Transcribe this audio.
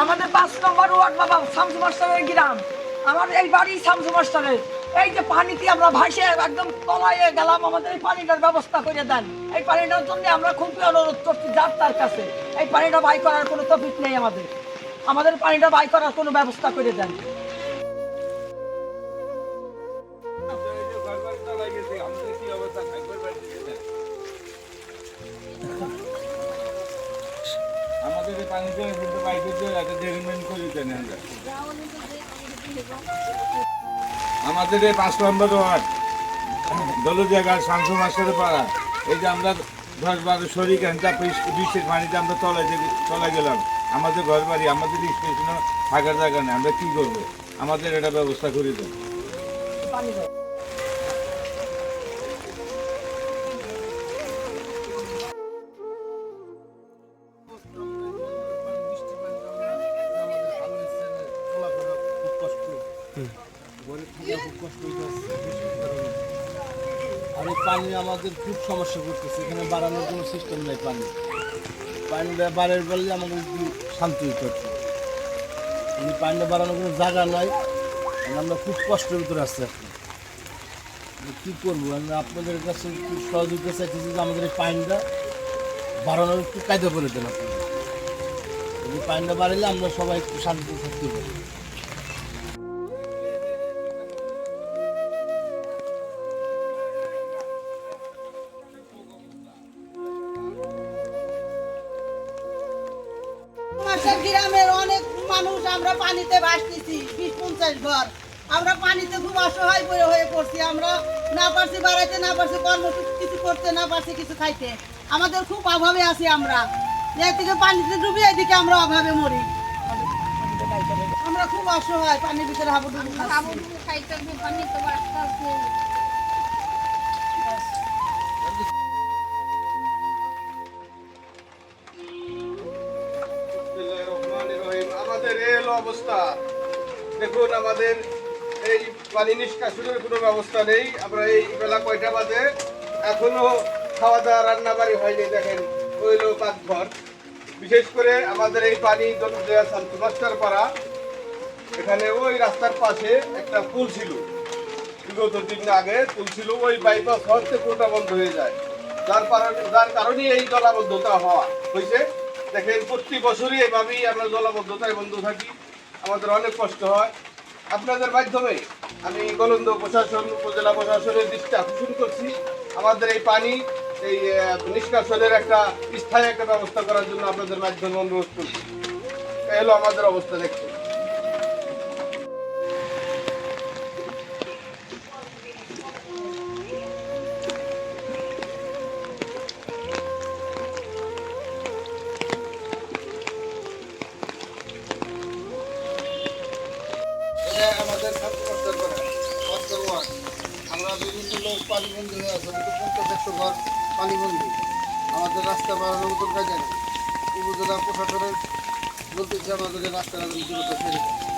আমাদের 5 নম্বর ওয়ার্ড বাবা শামসু মাস্টারের গ্রাম। আমার এই বাড়ি শামসু মাস্টারের। এই যে পানিতে আমরা ভাসে একদম তলায় গেলাম, আমাদের এই পানিটার ব্যবস্থা করে দেন। এই পানিটার জন্য আমরা খুবই অনুরোধ করছি যার তার কাছে, এই পানিটা বাই করার কোনো তফিক নেই আমাদের। আমাদের পানিটা বাই করার কোনো ব্যবস্থা করে দেন। আমাদের এই পানিতে কিন্তু বাইকে একটা ডেরিমেন্ট করে দেন। আমাদের এই 5 নম্বর ওয়ার্ড দলজায়গার শামসু মাস্টারের পাড়া, এই যে আমরা 10-12 শরিক বৃষ্টির পানিতে আমরা তলায় গেলাম। আমাদের ঘর বাড়ি, আমাদের স্টেশনে থাকার জায়গা নেই, আমরা কি করবো? আমাদের এটা ব্যবস্থা করে দেন। আর এই পানি আমাদের খুব সমস্যা করতেছে, এখানে বাড়ানোর কোনো সিস্টেম নেই। পানিটা বাড়ার বললে আমাদের একটু শান্তি হচ্ছে। পানিটা বাড়ানোর কোনো জায়গা নাই, আমরা খুব কষ্টের ভিতরে আসছি। এখন কী করবো? আমরা আপনাদের কাছে একটু সহযোগিতা চাইতেছি যে আমাদের এই পানিটা বাড়ানোর একটু কায়দা করে দেন আপনারা। এই পানিটা বাড়ালে আমরা সবাই একটু শান্তিতে থাকতে পারি। গ্রামের অনেক মানুষ আমরা পানিতে ভাসতেছি, 20-50 ঘর। আমরা পানিতে খুব অসহায় হয়ে পড়ছি। আমরা না পারছি বাড়াইতে, না পারছি কর্ম কিছু করতে, না পারছি কিছু খাইতে। আমাদের খুব অভাবে আছি আমরা। এদিকে পানিতে ডুবি, এদিকে আমরা অভাবে মরি। আমরা খুব অসহায়, পানির ভিতরে হাবুডুবু খাইতে। আমাদের এলো অবস্থা দেখুন, আমাদের এই পানি নিষ্কাশনের কোনো ব্যবস্থা নেই। আমরা এই বেলা কয়টা বাজে, এখনো খাওয়া দাওয়া রান্না বাড়ি হয়নি। দেখেন হইলো পাকঘর। বিশেষ করে আমাদের এই পানি শামসু মাস্টার পাড়া, এখানে ওই রাস্তার পাশে একটা পুল ছিল, বিগত দিন আগে পুল ছিল। ওই বাইপাস হওয়াতে পুলটা বন্ধ হয়ে যায়, যার কারণে এই জলাবদ্ধতা হয়েছে। দেখেন প্রতি বছরই এভাবেই আমরা জলাবদ্ধতায় বন্ধ থাকি, আমাদের অনেক কষ্ট হয়। আপনাদের মাধ্যমে আমি গোলন্দ প্রশাসন, উপজেলা প্রশাসনের দৃষ্টি আকর্ষণ করছি, আমাদের এই পানি এই নিষ্কাশনের একটা স্থায়ী একটা ব্যবস্থা করার জন্য আপনাদের মাধ্যমে অনুরোধ করছি। এই হলো আমাদের অবস্থা দেখতে। আমাদের আমরা বিভিন্ন লোক পানিবন্দী হয়ে আছে, 50-100 ঘর পানিবন্দী। আমাদের রাস্তা বাড়ানোর মতো কাজে নেই। উপজেলা প্রশাসনের বলতেছে আমাদের রাস্তাটা দ্রুত ছেড়ে দেয়।